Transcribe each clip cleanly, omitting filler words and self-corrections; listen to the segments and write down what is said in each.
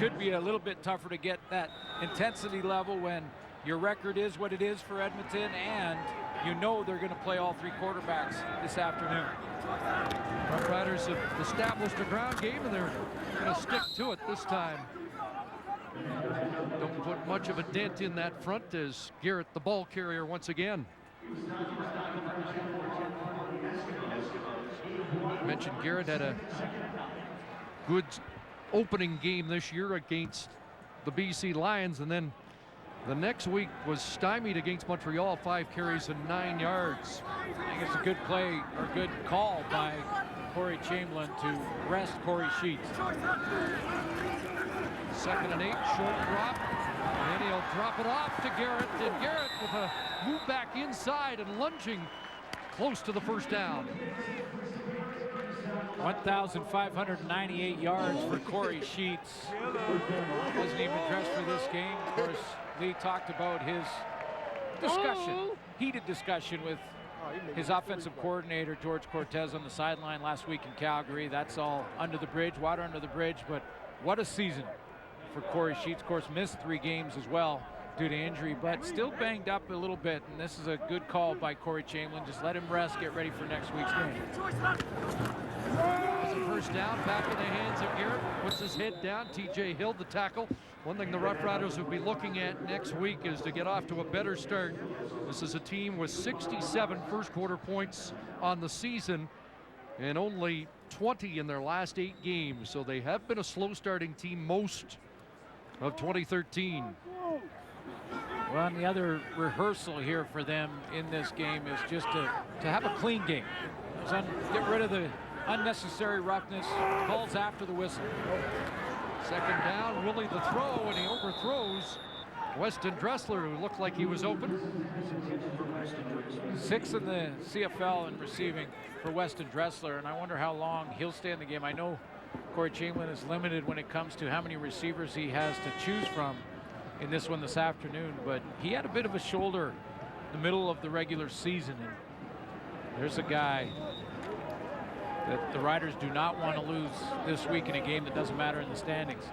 Could be a little bit tougher to get that intensity level when your record is what it is for Edmonton, and you know they're going to play all three quarterbacks this afternoon. Roughriders have established a ground game, and they're going to stick to it this time. Don't put much of a dent in that front as Garrett, the ball carrier, once again. I mentioned Garrett had a good opening game this year against the BC Lions, and then the next week was stymied against Montreal, 5 carries and 9 yards. I think it's a good play or good call by Corey Chamberlain to rest Corey Sheets. 2nd and 8, short drop, and he'll drop it off to Garrett, and Garrett with a move back inside and lunging close to the first down. 1,598 yards for Corey Sheets. Wasn't even dressed for this game. Of course, Lee talked about his discussion, heated discussion with his offensive coordinator, George Cortez, on the sideline last week in Calgary. That's all under the bridge, water under the bridge, but what a season for Corey Sheets. Of course, missed 3 games as well due to injury, but still banged up a little bit, and this is a good call by Corey Chamberlain. Just let him rest, get ready for next week's game. As a first down, back in the hands of Garrett, puts his head down. TJ Hill, the tackle. One thing the Roughriders will be looking at next week is to get off to a better start. This is a team with 67 first quarter points on the season and only 20 in their last 8 games. So they have been a slow starting team most of 2013. Well, and the other rehearsal here for them in this game is just to have a clean game. Get rid of the unnecessary roughness, calls after the whistle. 2nd down, Willie the throw, and he overthrows Weston Dressler, who looked like he was open. 6th in the CFL in receiving for Weston Dressler, and I wonder how long he'll stay in the game. I know Corey Chamberlain is limited when it comes to how many receivers he has to choose from in this one this afternoon, but he had a bit of a shoulder in the middle of the regular season, and there's a guy that the Riders do not want to lose this week in a game that doesn't matter in the standings.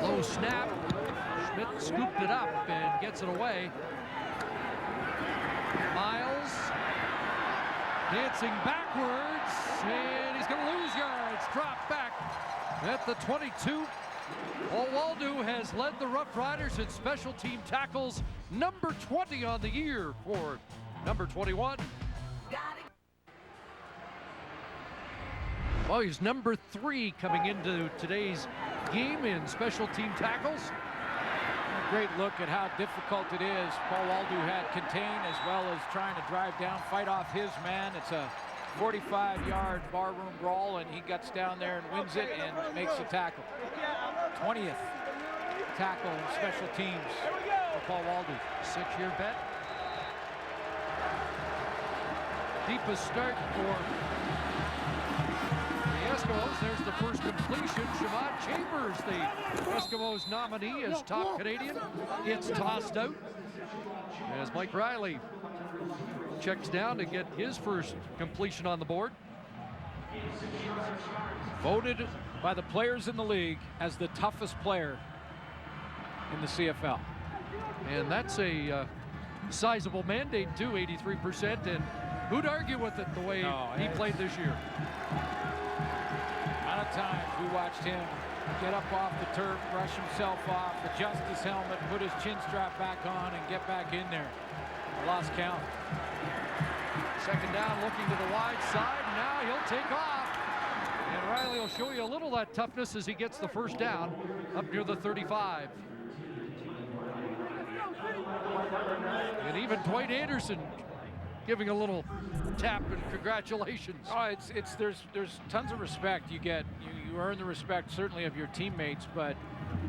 Low snap. Schmidt scooped it up and gets it away. Miles dancing backwards, and he's going to lose yards. Drop back at the 22. Paul Waldo has led the Roughriders in special team tackles, number 20 on the year for number 21. Well, he's number 3 coming into today's game in special team tackles. A great look at how difficult it is. Paul Waldo had contain as well as trying to drive down, fight off his man. It's a 45-yard barroom brawl, and he gets down there and wins it and makes the tackle. 20th tackle in special teams for Paul Waldo. 6-year bet. Deepest start for the Eskimos. There's the first completion. Shamad Chambers, the Eskimos nominee as top Canadian, gets tossed out as Mike Riley checks down to get his first completion on the board. Voted by the players in the league as the toughest player in the CFL. And that's a sizable mandate too, 83%, and who'd argue with it the way he played this year? A lot of times we watched him get up off the turf, brush himself off, adjust his helmet, put his chin strap back on, and get back in there. I lost count. 2nd down, looking to the wide side. Now he'll take off. And Riley will show you a little of that toughness as he gets the first down up near the 35. And even Dwight Anderson giving a little tap and congratulations. Oh, there's tons of respect you get. You earn the respect certainly of your teammates,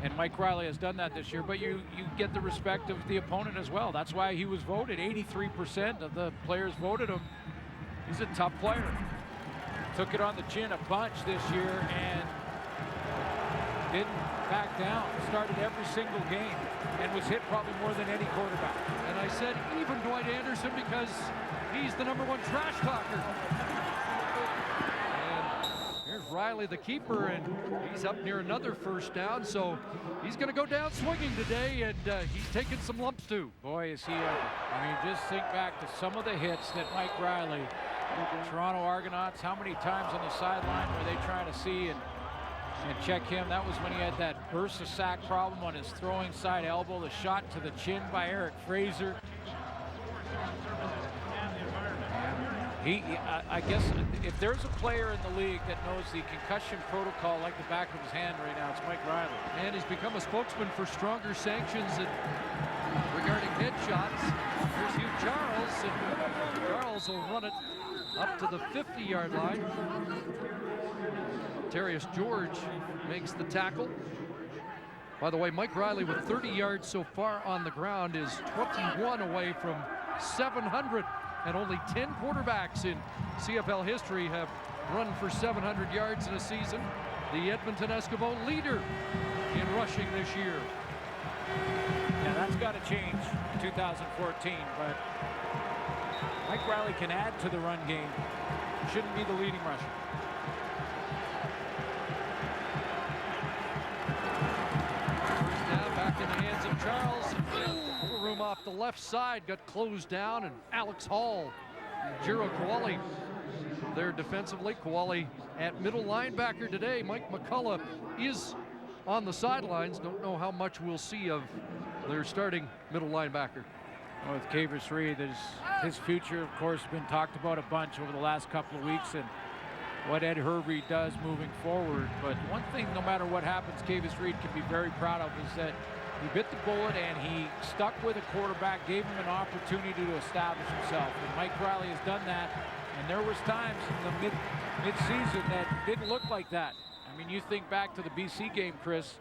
and Mike Riley has done that this year, but you get the respect of the opponent as well. That's why he was voted. 83% of the players voted him. He's a tough player. Took it on the chin a bunch this year and didn't back down. Started every single game and was hit probably more than any quarterback. And I said even Dwight Anderson because he's the #1 trash talker. And here's Riley the keeper, and he's up near another first down, so he's going to go down swinging today, and he's taking some lumps too. Boy, is he ever. I mean, just think back to some of the hits that Mike Riley, Toronto Argonauts, how many times on the sideline were they trying to see and check him? That was when he had that burst of sack problem on his throwing side elbow, the shot to the chin by Eric Fraser. I guess if there's a player in the league that knows the concussion protocol like the back of his hand right now, it's Mike Riley. And he's become a spokesman for stronger sanctions regarding headshots. Here's Hugh Charles, and Charles will run it up to the 50-yard line. Terrius George makes the tackle. By the way, Mike Riley with 30 yards so far on the ground is 21 away from 700. And only 10 quarterbacks in CFL history have run for 700 yards in a season. The Edmonton Eskimo leader in rushing this year. Yeah, that's got to change in 2014, but Mike Riley can add to the run game. Shouldn't be the leading rusher. First down, back in the hands of Charles. Room off the left side got closed down, and Alex Hall and Jiro Kowali there defensively. Kowali at middle linebacker today. Mike McCullough is on the sidelines. Don't know how much we'll see of their starting middle linebacker. Well, with Kavis Reed, his future, of course, been talked about a bunch over the last couple of weeks, and what Ed Hervey does moving forward. But one thing, no matter what happens, Kavis Reed can be very proud of is that he bit the bullet and he stuck with a quarterback, gave him an opportunity to establish himself. And Mike Riley has done that. And there was times in the mid-season that didn't look like that. I mean, you think back to the BC game, Chris.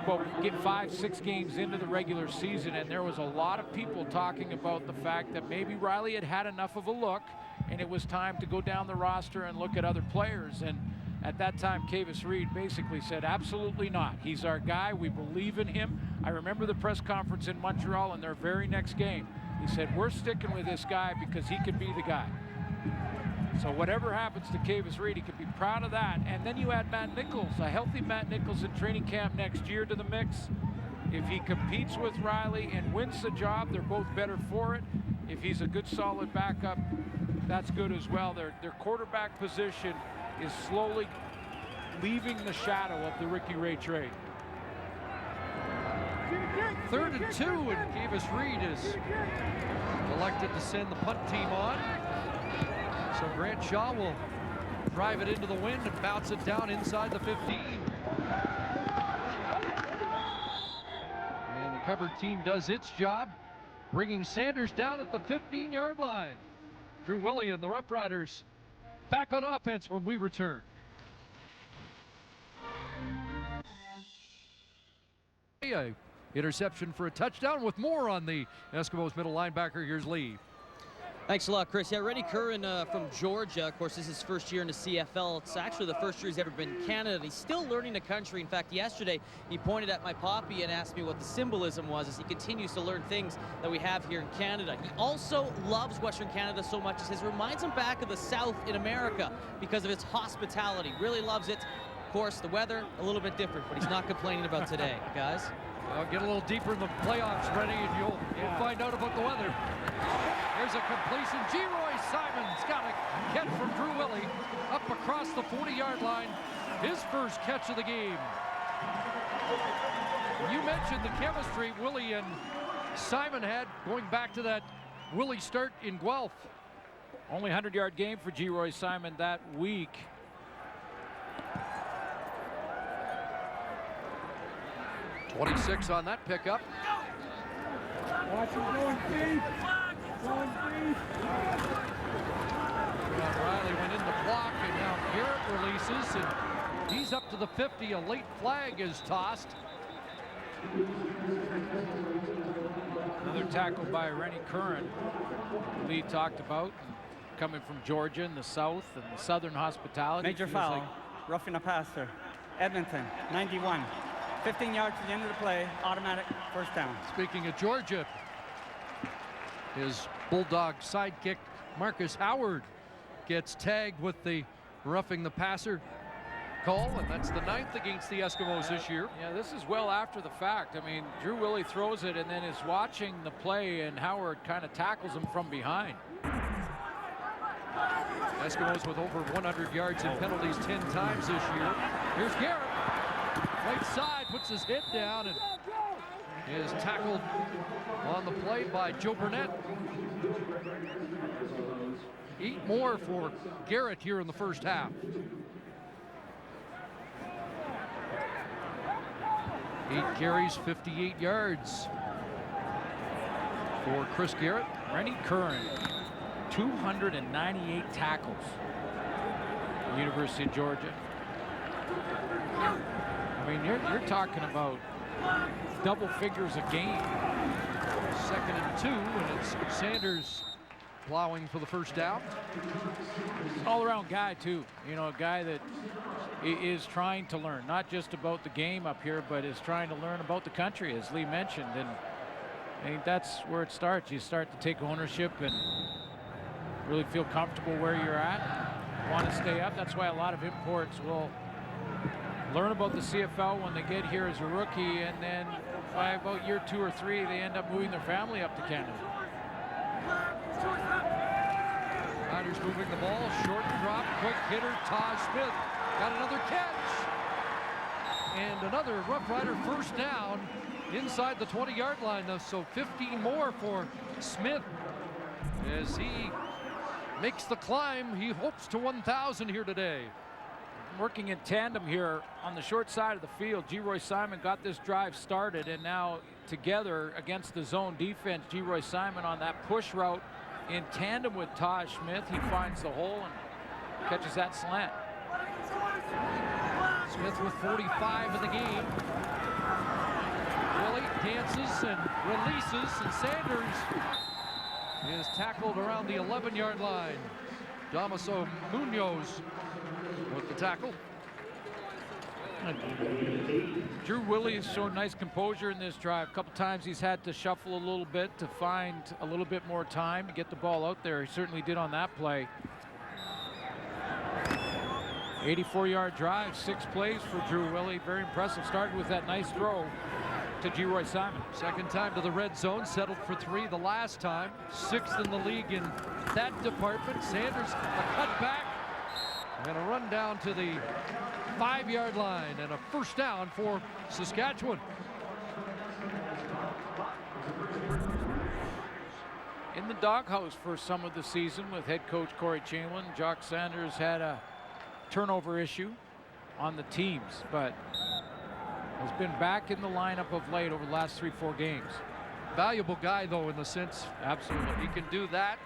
Well, we get 5-6 games into the regular season, and there was a lot of people talking about the fact that maybe Riley had had enough of a look, and it was time to go down the roster and look at other players. And at that time, Kavis Reed basically said, absolutely not. He's our guy. We believe in him. I remember the press conference in Montreal in their very next game. He said, we're sticking with this guy because he can be the guy. So whatever happens to Kavis Reed, he can be proud of that. And then you add Matt Nichols, a healthy Matt Nichols in training camp next year to the mix. If he competes with Riley and wins the job, they're both better for it. If he's a good, solid backup, that's good as well. Their quarterback position is slowly leaving the shadow of the Ricky Ray trade. 3rd and 2, and Kavis Reed is elected to send the punt team on. So Grant Shaw will drive it into the wind and bounce it down inside the 15. And the cover team does its job, bringing Sanders down at the 15-yard line. Drew Willie and the Roughriders back on offense when we return. A interception for a touchdown with more on the Eskimos middle linebacker. Here's Lee. Thanks a lot, Chris. Yeah, Rennie Curran from Georgia. Of course, this is his first year in the CFL. It's actually the first year he's ever been in Canada. He's still learning the country. In fact, yesterday he pointed at my poppy and asked me what the symbolism was as he continues to learn things that we have here in Canada. He also loves Western Canada so much as it reminds him back of the South in America because of its hospitality. Really loves it. Of course, the weather, a little bit different, but he's not complaining about today, guys. I'll get a little deeper in the playoffs, Rennie, and you'll find out about the weather. There's a completion. Geroy Simon's got a catch from Drew Willie up across the 40-yard line. His first catch of the game. You mentioned the chemistry Willie and Simon had going back to that Willie start in Guelph. Only 100-yard game for Geroy Simon that week. .26 on that pickup. Watch him going deep. Going deep. Riley went in the block, and now Garrett releases, and he's up to the 50. A late flag is tossed. Another tackle by Rennie Curran. Lee talked about coming from Georgia in the South and the Southern hospitality. Major foul, roughing a passer. Edmonton, 91. 15 yards to the end of the play, automatic first down. Speaking of Georgia, his Bulldog sidekick Marcus Howard gets tagged with the roughing the passer call, and that's the 9th against the Eskimos this year. Yeah, this is well after the fact. I mean, Drew Willie throws it and then is watching the play, and Howard kind of tackles him from behind. Eskimos with over 100 yards and penalties 10 times this year. Here's Garrett. Right side, puts his head down and is tackled on the play by Joe Burnett. 8 more for Garrett here in the first half. 8 carries, 58 yards for Chris Garrett. Rennie Curran, 298 tackles. University of Georgia. I mean, you're talking about double figures a game. 2nd and 2, and it's Sanders plowing for the first down. All-around guy too. You know, a guy that is trying to learn, not just about the game up here, but is trying to learn about the country, as Lee mentioned. And I think that's where it starts. You start to take ownership and really feel comfortable where you're at, want to stay up. That's why a lot of imports will learn about the CFL when they get here as a rookie, and then by about year 2 or 3, they end up moving their family up to Canada. Riders moving the ball, short drop, quick hitter, Taj Smith got another catch. And another Rough Rider first down inside the 20-yard line, so 15 more for Smith as he makes the climb. He hopes to 1,000 here today. Working in tandem here on the short side of the field. G-Roy Simon got this drive started, and now together against the zone defense, G-Roy Simon on that push route in tandem with Taj Smith. He finds the hole and catches that slant. Smith with 45 in the game. Willie dances and releases, and Sanders is tackled around the 11-yard line. Damaso Munoz with the tackle. Drew Willie has shown nice composure in this drive. A couple times he's had to shuffle a little bit to find a little bit more time to get the ball out there. He certainly did on that play. 84-yard drive, 6 plays for Drew Willie. Very impressive. Started with that nice throw to G-Roy Simon. Second time to the red zone, settled for 3 the last time. 6th in the league in that department. Sanders, a cutback and a run down to the 5-yard line, and a first down for Saskatchewan. In the doghouse for some of the season with head coach Corey Chamberlain, Jock Sanders had a turnover issue on the teams, but has been back in the lineup of late over the last 3-4 games. Valuable guy, though, in the sense, Absolutely. he can do that.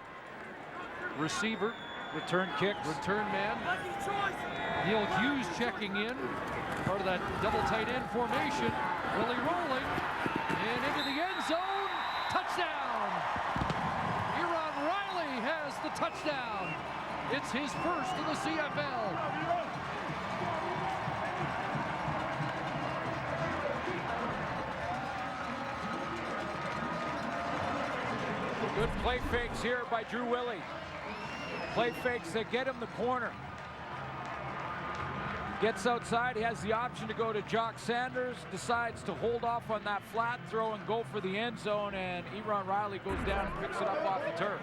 Receiver, Return kicks. return man. Neil Hughes checking in, part of that double tight end formation. Willie rolling, and into the end zone. Touchdown! Eron Riley has the touchdown. It's his first in the CFL. Good play fakes here by Drew Willie. Play fakes that get him the corner. Gets outside, he has the option to go to Jock Sanders, decides to hold off on that flat throw and go for the end zone, and Eron Riley goes down and picks it up off the turf.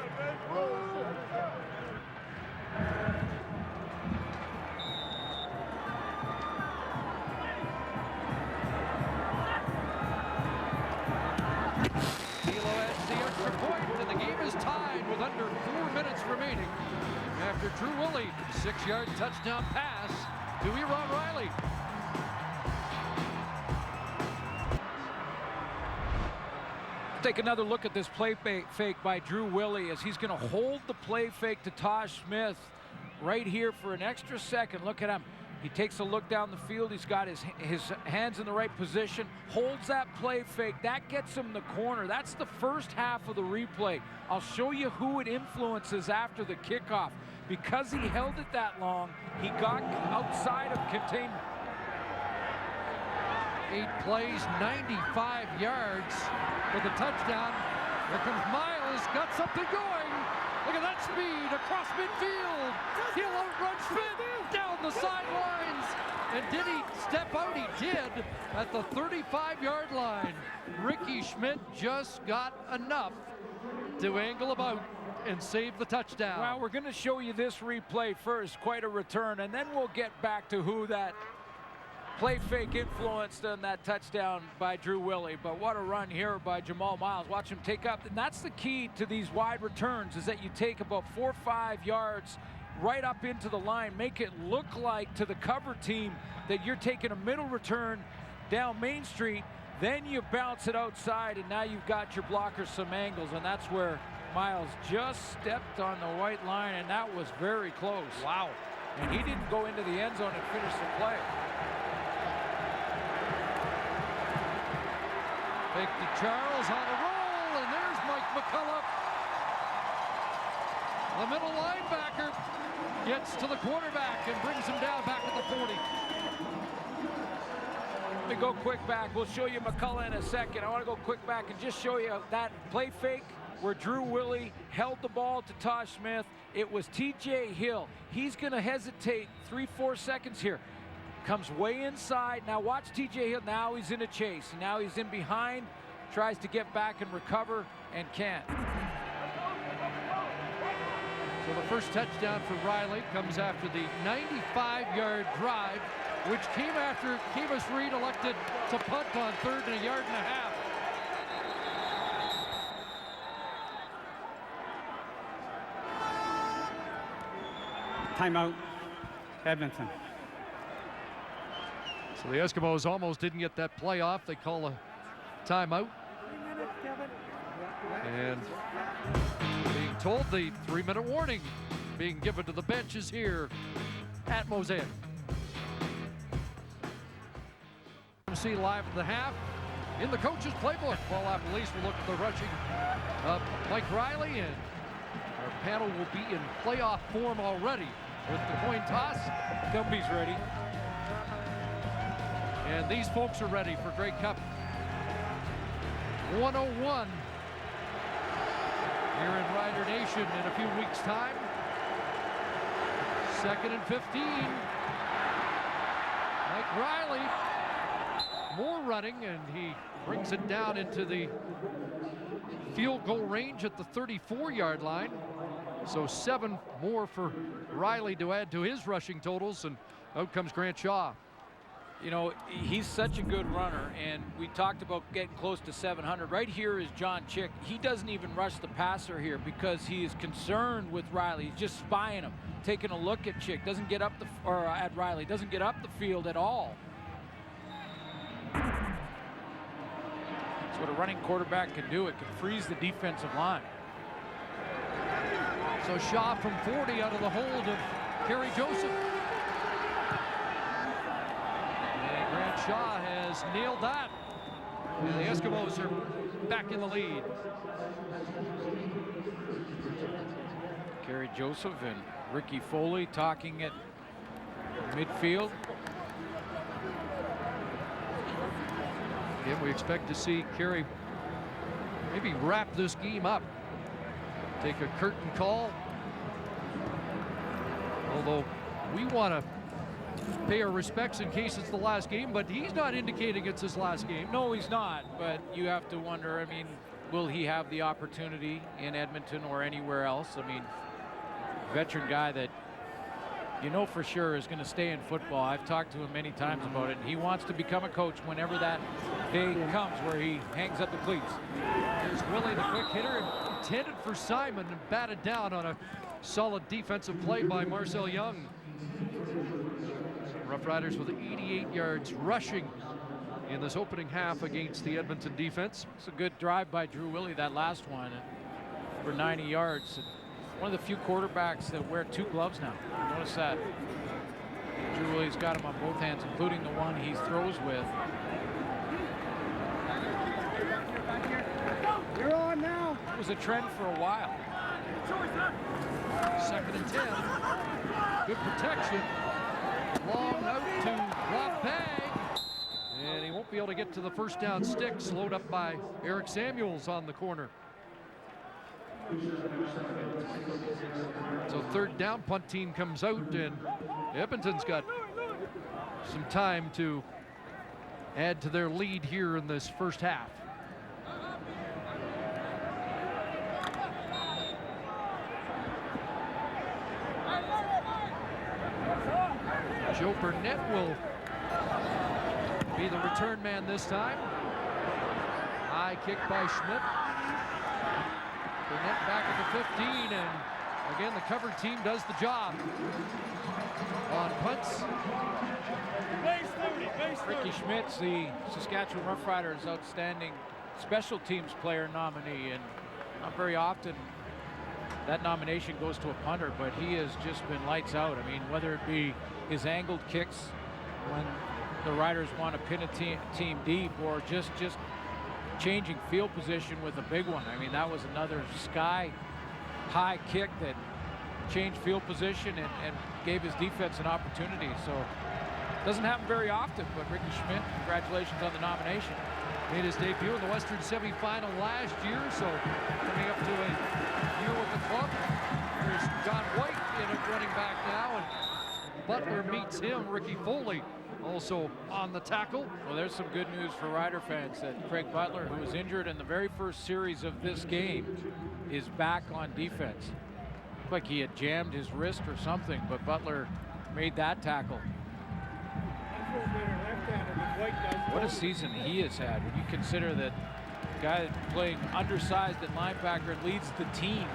Kilo adds the extra point, and the game is tied with under 4 minutes remaining after Drew Willie, 6-yard touchdown pass to Eron Riley. Take another look at this play fake by Drew Willie as he's going to hold the play fake to Taj Smith right here for an extra second. Look at him. He takes a look down the field. He's got his hands in the right position, holds that play fake. That gets him the corner. That's the first half of the replay. I'll show you who it influences after the kickoff. Because he held it that long, he got outside of containment. 8 plays, 95 yards for the touchdown. Here comes Miles, got something going. Look at that speed across midfield. He'll outrun Smith. down the sidelines. And did he step out? He did at the 35-yard line. Ricky Schmidt just got enough to angle about and save the touchdown. Well, we're going to show you this replay first, quite a return, and then we'll get back to who that play fake influenced on that touchdown by Drew Willie. But what a run here by Jamal Miles. Watch him take up, and that's the key to these wide returns, is that you take about 4 or 5 yards right up into the line, make it look like to the cover team that you're taking a middle return down Main Street, then you bounce it outside, and now you've got your blockers some angles, and that's where Miles just stepped on the white line, and that was very close. Wow. And he didn't go into the end zone and finish the play. Fake to Charles on a roll, and there's Mike McCullough. The middle linebacker gets to the quarterback and brings him down back at the 40. Let me go quick back. We'll show you McCullough in a second. I want to go quick back and just show you that play fake where Drew Willie held the ball to Tosh Smith. It was TJ Hill. He's going to hesitate 3-4 seconds here. Comes way inside. Now watch TJ Hill. Now he's in a chase. Now he's in behind. Tries to get back and recover and can't. So the first touchdown for Riley comes after the 95-yard drive, which came after Kivas Reed elected to punt on 3rd and a yard and a half. Timeout, Edmonton. So the Eskimos almost didn't get that play off. They call a timeout. And being told the 3-minute warning being given to the benches here at Mosaic. See live at the half in the coach's playbook. Paul Appelese will look at the rushing of Mike Riley, and our panel will be in playoff form already with the coin toss. Gumpy's ready. And these folks are ready for Grey Cup 101 here in Rider Nation in a few weeks' time. 2nd and 15. Mike Riley, more running, and he brings it down into the field goal range at the 34-yard line. So 7 more for Riley to add to his rushing totals, and out comes Grant Shaw. You know, he's such a good runner, and we talked about getting close to 700. Right here is John Chick. He doesn't even rush the passer here because he is concerned with Riley. He's just spying him, taking a look at Chick. Doesn't get up at Riley. Doesn't get up the field at all. That's what a running quarterback can do. It can freeze the defensive line. So Shaw from 40 out of the hold of Kerry Joseph. And Grant Shaw has nailed that. And the Eskimos are back in the lead. Kerry Joseph and Ricky Foley talking at midfield. Again, we expect to see Kerry maybe wrap this game up. Take a curtain call. Although we want to pay our respects in case it's the last game, but he's not indicating it's his last game. No, he's not, but you have to wonder, I mean, will he have the opportunity in Edmonton or anywhere else? I mean, veteran guy that you know for sure is going to stay in football. I've talked to him many times about it, and he wants to become a coach whenever that day comes where he hangs up the cleats. There's Willie, the quick hitter, intended for Simon, and batted down on a solid defensive play by Marcel Young. Rough Riders with 88 yards rushing in this opening half against the Edmonton defense. It's a good drive by Drew Willie, that last one, for 90 yards. One of the few quarterbacks that wear 2 gloves now. Notice that. Drew Willie's got him on both hands, including the one he throws with. You're on now. It was a trend for a while. 2nd and 10. Good protection. Long out to drop bag. And he won't be able to get to the first down stick. Slowed up by Eric Samuels on the corner. So third down, punt team comes out, and Edmonton's got some time to add to their lead here in this first half. Joe Burnett will be the return man this time. High kick by Schmidt. Burnett back at the 15, and again, the cover team does the job on punts. Ricky Schmidt's the Saskatchewan Roughriders outstanding special teams player nominee, and not very often that nomination goes to a punter, but he has just been lights out. I mean, whether it be his angled kicks when the Riders want to pin a team deep, or just changing field position with a big one. I mean, that was another sky high kick that changed field position and gave his defense an opportunity. So doesn't happen very often, but Ricky Schmidt, congratulations on the nomination. Made his debut in the Western semifinal last year, so coming up to a year with the club. There's John White in at running back now, and Butler meets him. Ricky Foley also on the tackle. Well, there's some good news for Rider fans that Craig Butler, who was injured in the very first series of this game, is back on defense. Looked like he had jammed his wrist or something, but Butler made that tackle. What a season he has had when you consider that guy playing undersized at linebacker leads the team